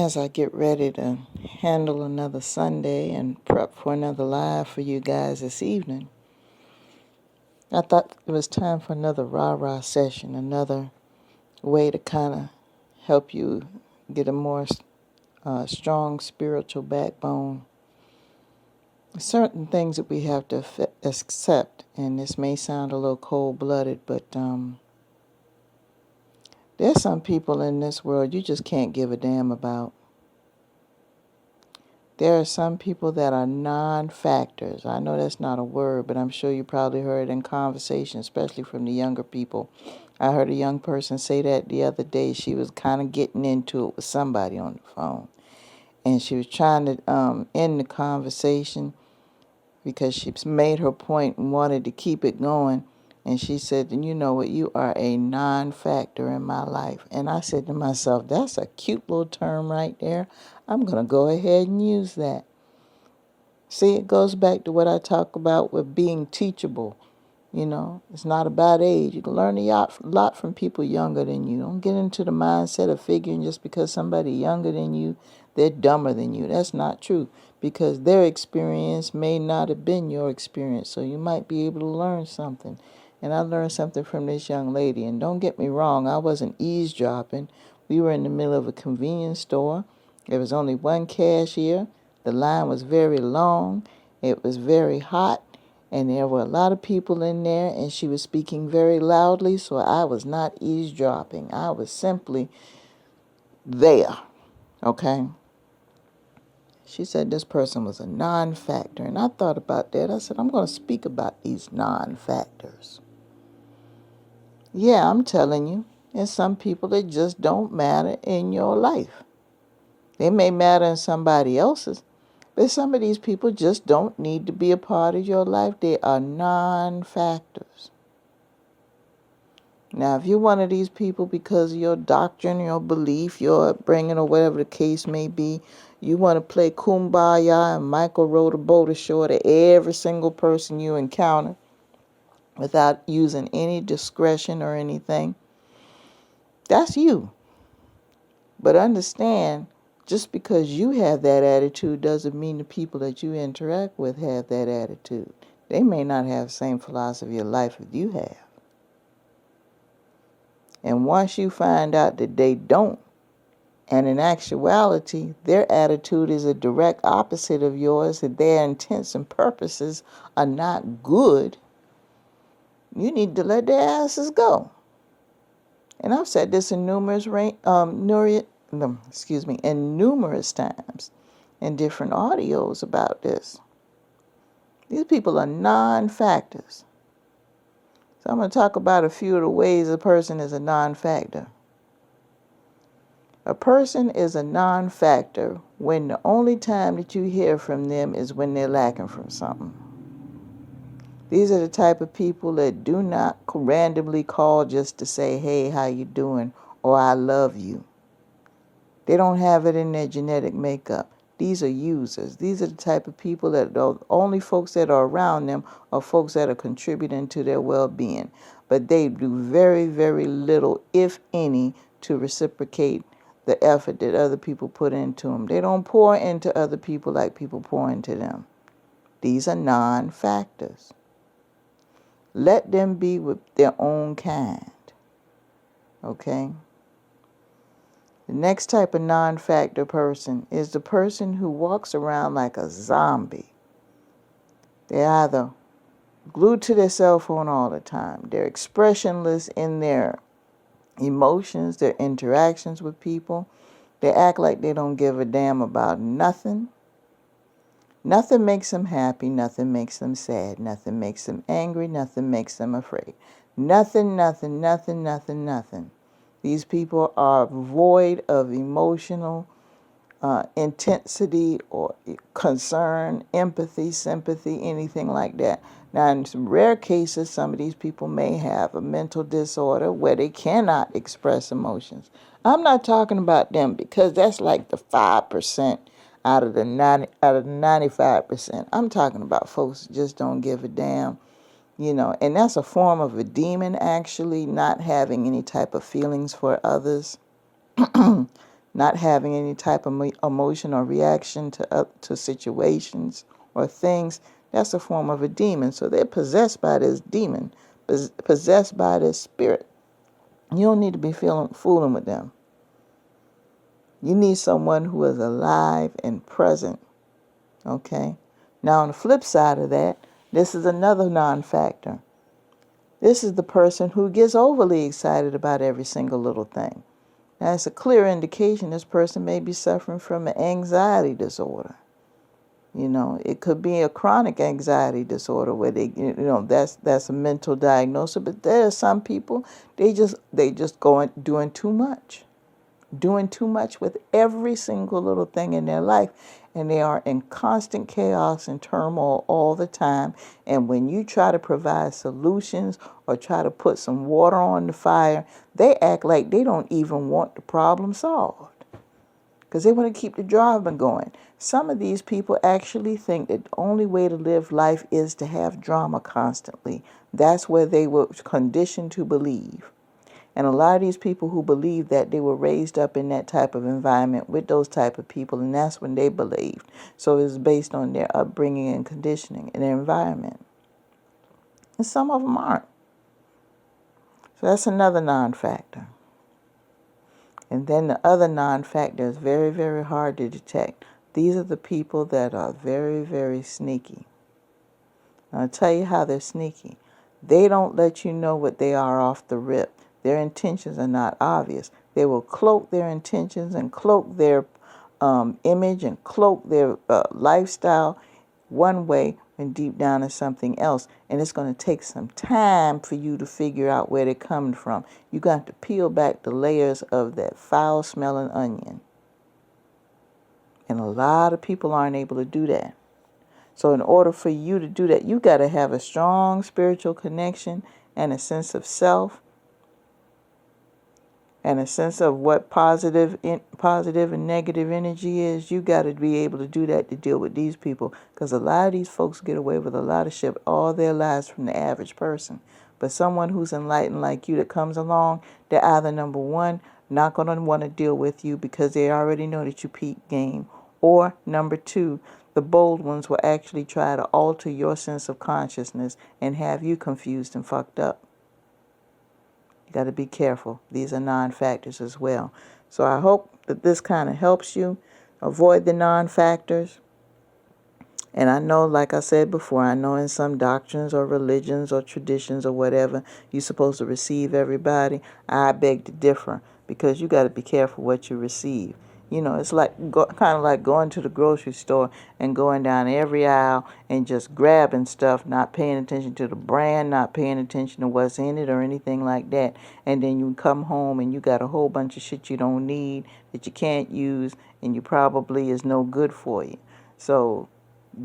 as I get ready to handle another Sunday and prep for another live for you guys this evening, I thought it was time for another rah-rah session, another way to kind of help you get a more strong spiritual backbone. Certain things that we have to accept, and this may sound a little cold-blooded, but there's some people in this world you just can't give a damn about. There are some people that are non-factors. I know that's not a word, but I'm sure you probably heard it in conversation, especially from the younger people. I heard a young person say that the other day. She was kind of getting into it with somebody on the phone. And she was trying to end the conversation because she made her point and wanted to keep it going. And she said, you know what, you are a non-factor in my life. And I said to myself, that's a cute little term right there. I'm going to go ahead and use that. See, it goes back to what I talk about with being teachable. You know, it's not about age. You can learn a lot from people younger than you. Don't get into the mindset of figuring just because somebody younger than you, they're dumber than you. That's not true, because their experience may not have been your experience. So you might be able to learn something. And I learned something from this young lady. And don't get me wrong, I wasn't eavesdropping. We were in the middle of a convenience store. There was only one cashier. The line was very long. It was very hot. And there were a lot of people in there, and she was speaking very loudly, so I was not eavesdropping. I was simply there, okay? She said this person was a non-factor, and I thought about that. I said, I'm going to speak about these non-factors. Yeah, I'm telling you, there's some people that just don't matter in your life. They may matter in somebody else's, but some of these people just don't need to be a part of your life. They are non-factors. Now, if you're one of these people because of your doctrine, your belief, your upbringing, or whatever the case may be, you want to play kumbaya and Michael row the boat ashore to every single person you encounter without using any discretion or anything, that's you. But understand, just because you have that attitude doesn't mean the people that you interact with have that attitude. They may not have the same philosophy of life as you have. And once you find out that they don't, and in actuality, their attitude is a direct opposite of yours, that their intents and purposes are not good, you need to let their asses go. And I've said this in numerous times in different audios about this. These people are non-factors. So I'm going to talk about a few of the ways a person is a non-factor. A person is a non-factor when the only time that you hear from them is when they're lacking from something. These are the type of people that do not randomly call just to say, hey, how you doing? Or I love you. They don't have it in their genetic makeup. These are users. These are the type of people that the only folks that are around them are folks that are contributing to their well-being. But they do very, very little, if any, to reciprocate the effort that other people put into them. They don't pour into other people like people pour into them. These are non-factors. Let them be with their own kind. Okay? The next type of non-factor person is the person who walks around like a zombie. They're either glued to their cell phone all the time. They're expressionless in their emotions, their interactions with people. They act like they don't give a damn about nothing. Nothing makes them happy. Nothing makes them sad. Nothing makes them angry. Nothing makes them afraid. Nothing. These people are void of emotional intensity or concern, empathy, sympathy, anything like that. Now, in some rare cases, some of these people may have a mental disorder where they cannot express emotions. I'm not talking about them because that's like the 5% out of the 95%. I'm talking about folks that just don't give a damn. You know, and that's a form of a demon, actually, not having any type of feelings for others. not having any type of emotion or reaction to situations or things, that's a form of a demon. So they're possessed by this demon, possessed by this spirit. You don't need to be fooling with them. You need someone who is alive and present. Okay? Now, on the flip side of that, this is another non-factor. This is the person who gets overly excited about every single little thing. Now, it's a clear indication this person may be suffering from an anxiety disorder. You know, it could be a chronic anxiety disorder where that's a mental diagnosis. But there are some people, they just doing too much. Doing too much with every single little thing in their life, and they are in constant chaos and turmoil all the time. And when you try to provide solutions or try to put some water on the fire, they act like they don't even want the problem solved because they want to keep the drama going. Some of these people actually think that the only way to live life is to have drama constantly. That's where they were conditioned to believe. And a lot of these people who believe that, they were raised up in that type of environment with those type of people, and that's when they believed. So it's based on their upbringing and conditioning and their environment. And some of them aren't. So that's another non-factor. And then the other non-factor is very, very hard to detect. These are the people that are very, very sneaky. I'll tell you how they're sneaky. They don't let you know what they are off the rip. Their intentions are not obvious. They will cloak their intentions and cloak their image and cloak their lifestyle one way and deep down is something else. And it's going to take some time for you to figure out where they're coming from. You got to peel back the layers of that foul-smelling onion. And a lot of people aren't able to do that. So in order for you to do that, you got to have a strong spiritual connection and a sense of self and a sense of what positive and negative energy is. You got to be able to do that to deal with these people, because a lot of these folks get away with a lot of shit all their lives from the average person. But someone who's enlightened like you that comes along, they're either, number one, not going to want to deal with you because they already know that you peak game, or number two, the bold ones will actually try to alter your sense of consciousness and have you confused and fucked up. You got to be careful. These are non-factors as well. So I hope that this kind of helps you avoid the non-factors. And I know, like I said before, I know in some doctrines or religions or traditions or whatever, you're supposed to receive everybody. I beg to differ, because you got to be careful what you receive. You know, it's like kind of like going to the grocery store and going down every aisle and just grabbing stuff, not paying attention to the brand, not paying attention to what's in it or anything like that. And then you come home and you got a whole bunch of shit you don't need, that you can't use, and you probably is no good for you. So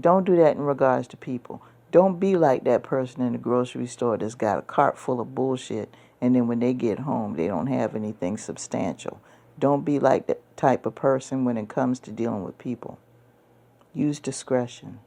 don't do that in regards to people. Don't be like that person in the grocery store that's got a cart full of bullshit, and then when they get home, they don't have anything substantial. Don't be like that type of person when it comes to dealing with people. Use discretion.